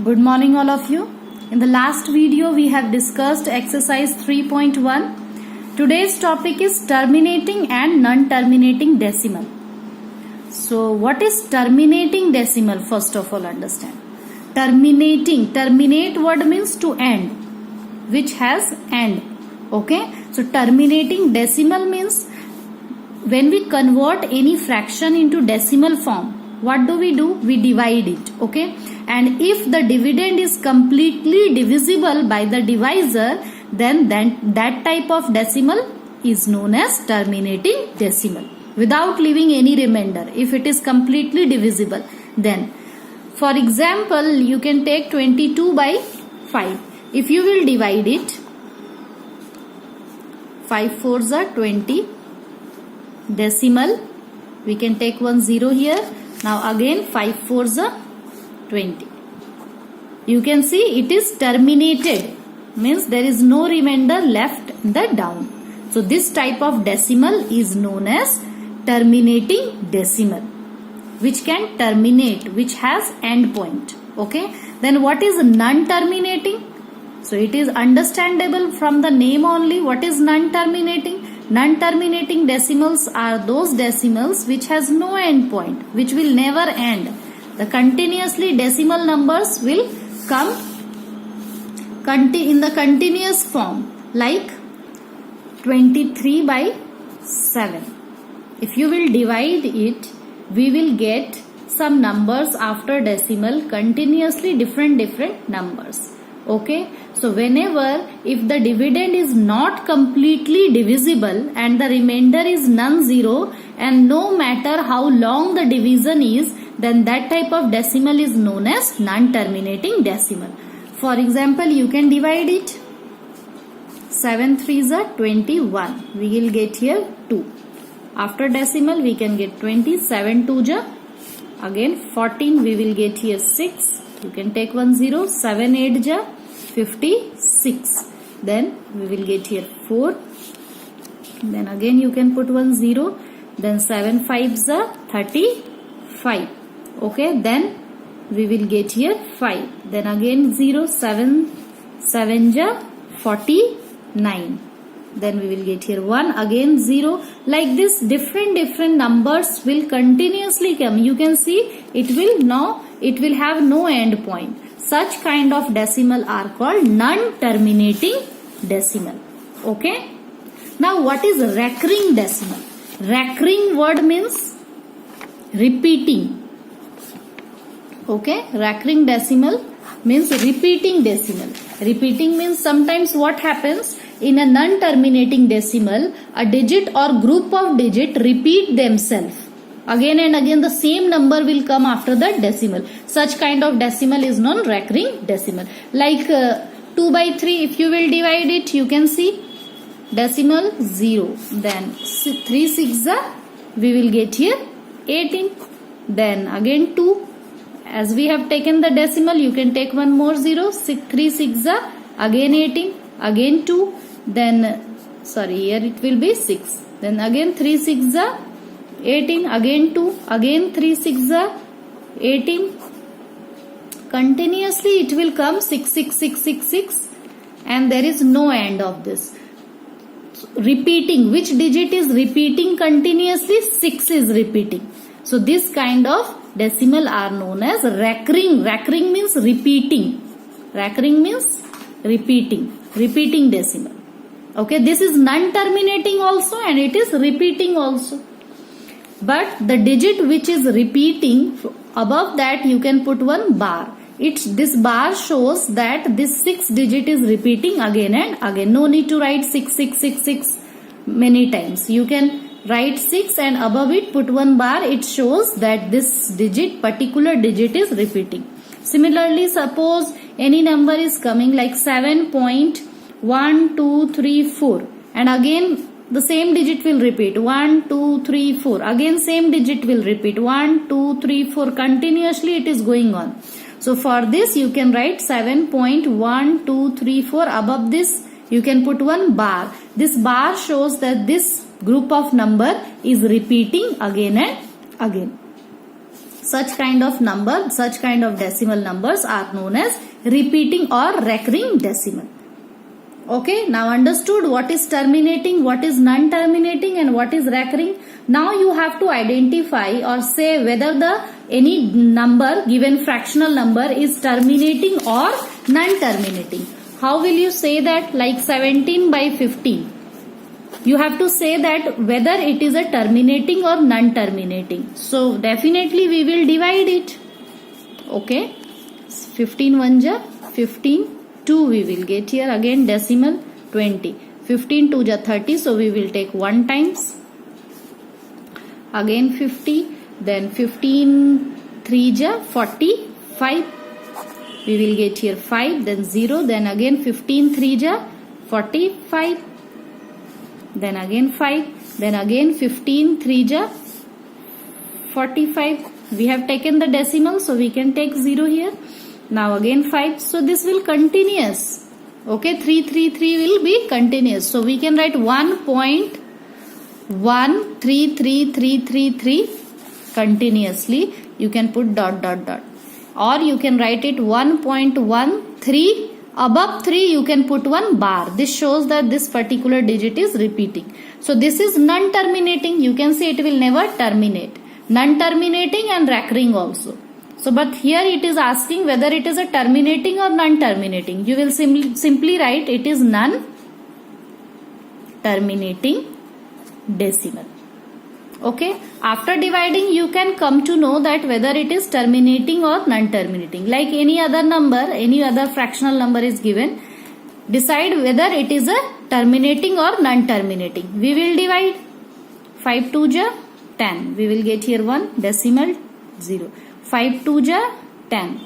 Good morning all of you. In the last video we have discussed exercise 3.1. Today's topic is terminating and non-terminating decimal. So what is terminating decimal? First of all understand. Terminate word means to end, which has end. Okay. So terminating decimal means when we convert any fraction into decimal form, what do? We divide it. Okay. And if the dividend is completely divisible by the divisor, then that type of decimal is known as terminating decimal without leaving any remainder. If it is completely divisible, then for example you can take 22 by 5. If you will divide it, 5 4s are 20, decimal we can take 1 0 here. Now again 5 4s are 20. You can see it is terminated, means there is no remainder left in the down. So this type of decimal is known as terminating decimal, which can terminate, which has end point. Okay. Then what is non-terminating? So it is understandable from the name only. What is non-terminating? Non-terminating decimals are those decimals which has no end point, which will never end. The continuously decimal numbers will come in the continuous form, like 23 by 7. If you will divide it, we will get some numbers after decimal, continuously different numbers. Okay. So whenever if the dividend is not completely divisible and the remainder is non-zero, and no matter how long the division is, then that type of decimal is known as non-terminating decimal. For example, you can divide it. 7 3s are 21. We will get here 2. After decimal we can get 20. 7 2s are again 14. We will get here 6. You can take 1 0. 7 8s are 56. Then we will get here 4. Then again you can put 1 0. Then 7 5s are 35. Okay. Then we will get here 5. Then again 0. 7 7s are 49. Then we will get here 1. Again 0. Like this different numbers will continuously come. You can see it will have no end point. Such kind of decimal are called non-terminating decimal. Okay. Now what is recurring decimal? Recurring word means repeating. Okay. Recurring decimal means repeating decimal. Repeating means sometimes what happens in a non-terminating decimal, a digit or group of digit repeat themselves. Again and again the same number will come after the decimal. Such kind of decimal is known recurring decimal. Like 2 by 3, if you will divide it, you can see decimal 0. Then 3 6 we will get here 18. Then again 2. As we have taken the decimal, you can take one more 0. 3 6 again 18. Again 2. Then here it will be 6. Then again 3 6 18. Again 2. Again 3 6 18. Continuously it will come 6 6 6 6 6, and there is no end of this. So, repeating, which digit is repeating continuously? 6 is repeating. So this kind of decimal are known as recurring. Recurring means repeating. Recurring means repeating decimal. Okay, this is non-terminating also and it is repeating also. But the digit which is repeating, above that you can put one bar. This bar shows that this 6 digit is repeating again and again. No need to write 6 6 6 6 many times. You can write 6 and above it put one bar. It shows that this particular digit is repeating. Similarly, suppose any number is coming like 7.1 2 3 4, and again the same digit will repeat 1 2 3 4. Again same digit will repeat 1 2 3 4. Continuously it is going on. So for this you can write 7.1 2 3 4. Above this you can put one bar. This bar shows that this group of number is repeating again and again. Such kind of decimal numbers are known as repeating or recurring decimal. Okay, now understood what is terminating, what is non-terminating, and what is recurring. Now you have to identify or say whether any number, given fractional number, is terminating or non-terminating. How will you say that? Like 17 by 15. You have to say that whether it is a terminating or non-terminating. So definitely we will divide it. Okay, 15 1 ja 15. 2 we will get here, again decimal 20. 15 2 ja 30, so we will take 1 times. Again 50, then 15 3 ja 45. We will get here 5, then 0, then again 15 3 ja 45. Then again 5, then again 15 3 ja 45. We have taken the decimal, so we can take 0 here. Now again 5, so this will continuous. Okay, 3 3 3 will be continuous, so we can write 1.13333 continuously. You can put dot dot dot, or you can write it 1.13. Above 3 you can put one bar. This shows that this particular digit is repeating. So this is non-terminating. You can say it will never terminate. Non-terminating and recurring also. So but here it is asking whether it is a terminating or non-terminating. You will simply write it is non-terminating decimal. Okay, after dividing you can come to know that whether it is terminating or non-terminating. Like any other number, any other fractional number is given, decide whether it is a terminating or non-terminating. We will divide. 5 2 ja 10. We will get here 1 decimal 0. 5 2 ja 10.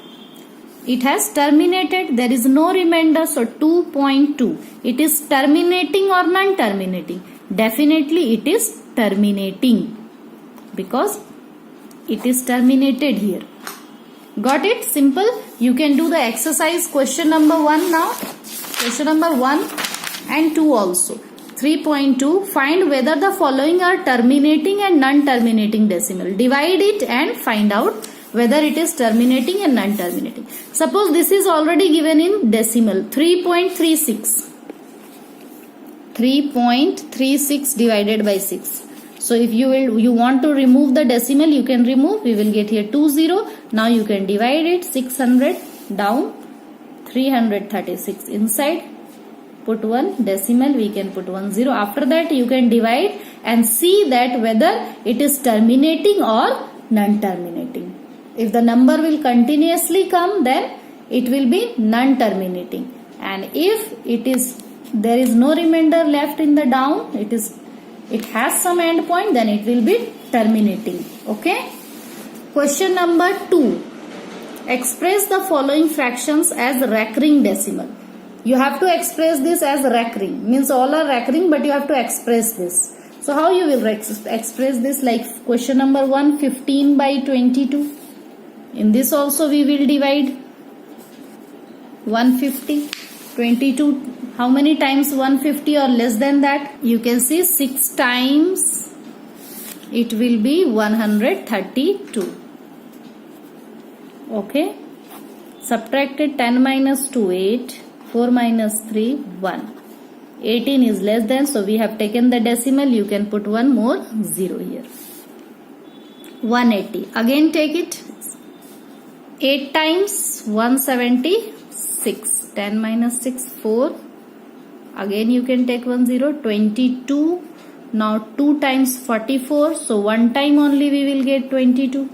It has terminated. There is no remainder, so 2.2. It is terminating or non-terminating? Definitely it is terminating, because it is terminated here. Got it? Simple. You can do the exercise question number 1 now. Question number 1 and 2 also. 3.2. Find whether the following are terminating and non-terminating decimal. Divide it and find out whether it is terminating and non-terminating. Suppose this is already given in decimal. 3.36. 3.36 divided by 6. So if you want to remove the decimal, you can remove. We will get here 20. Now you can divide it. 600 down, 336 inside. Put one decimal, we can put 10. After that you can divide and see that whether it is terminating or non-terminating. If the number will continuously come, then it will be non-terminating. And if there is no remainder left in the down, it has some end point, then it will be terminating. Okay. Question number 2. Express the following fractions as recurring decimal. You have to express this as recurring. Means all are recurring, but you have to express this. So how you will express this? Like question number 1, 15 by 22. In this also we will divide. 150. 22. How many times 150 or less than that? You can see 6 times. It will be 132. Okay. Subtracted 10 minus 2, 8. 4 minus 3, 1. 18 is less than, so we have taken the decimal. You can put one more 0 here. 180. Again take it. 8 times 176. 10 minus 6, 4. Again you can take 1 0. 22. Now 2 times 44. So 1 time only we will get 22.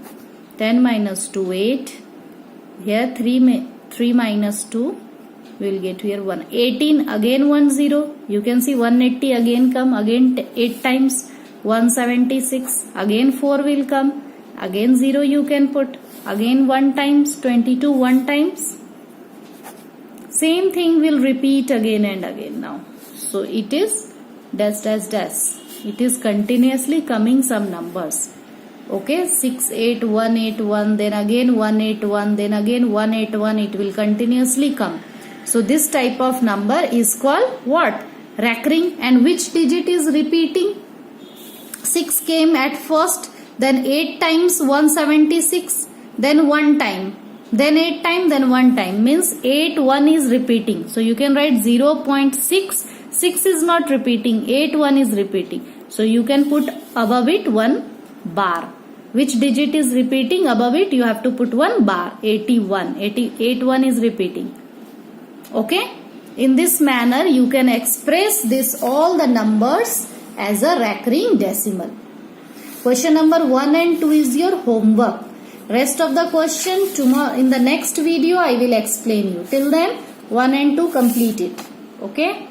10 minus 2, 8. Here 3 minus 2. We will get here 1. 18. Again 1 0. You can see 180 again come. Again 8 times 176. Again 4 will come. Again 0 you can put. Again 1 times 22. 1 times. Same thing will repeat again and again now. So it is dash dash dash. It is continuously coming some numbers. Okay, 68181, then again 181, then again 181. It will continuously come. So this type of number is called what? Recurring. And which digit is repeating? 6 came at first, then 8 times 176. then 1 time, then 8 time, then 1 time, means 8 1 is repeating. So you can write 0.6, 6 is not repeating, 8 1 is repeating. So you can put above it 1 bar. Which digit is repeating? Above it you have to put 1 bar. 81, 88 1 is repeating. Okay, in this manner you can express this all the numbers as a recurring decimal. Question number 1 and 2 is your homework. Rest of the question tomorrow in the next video I will explain you. Till then 1 and 2 complete it. Okay.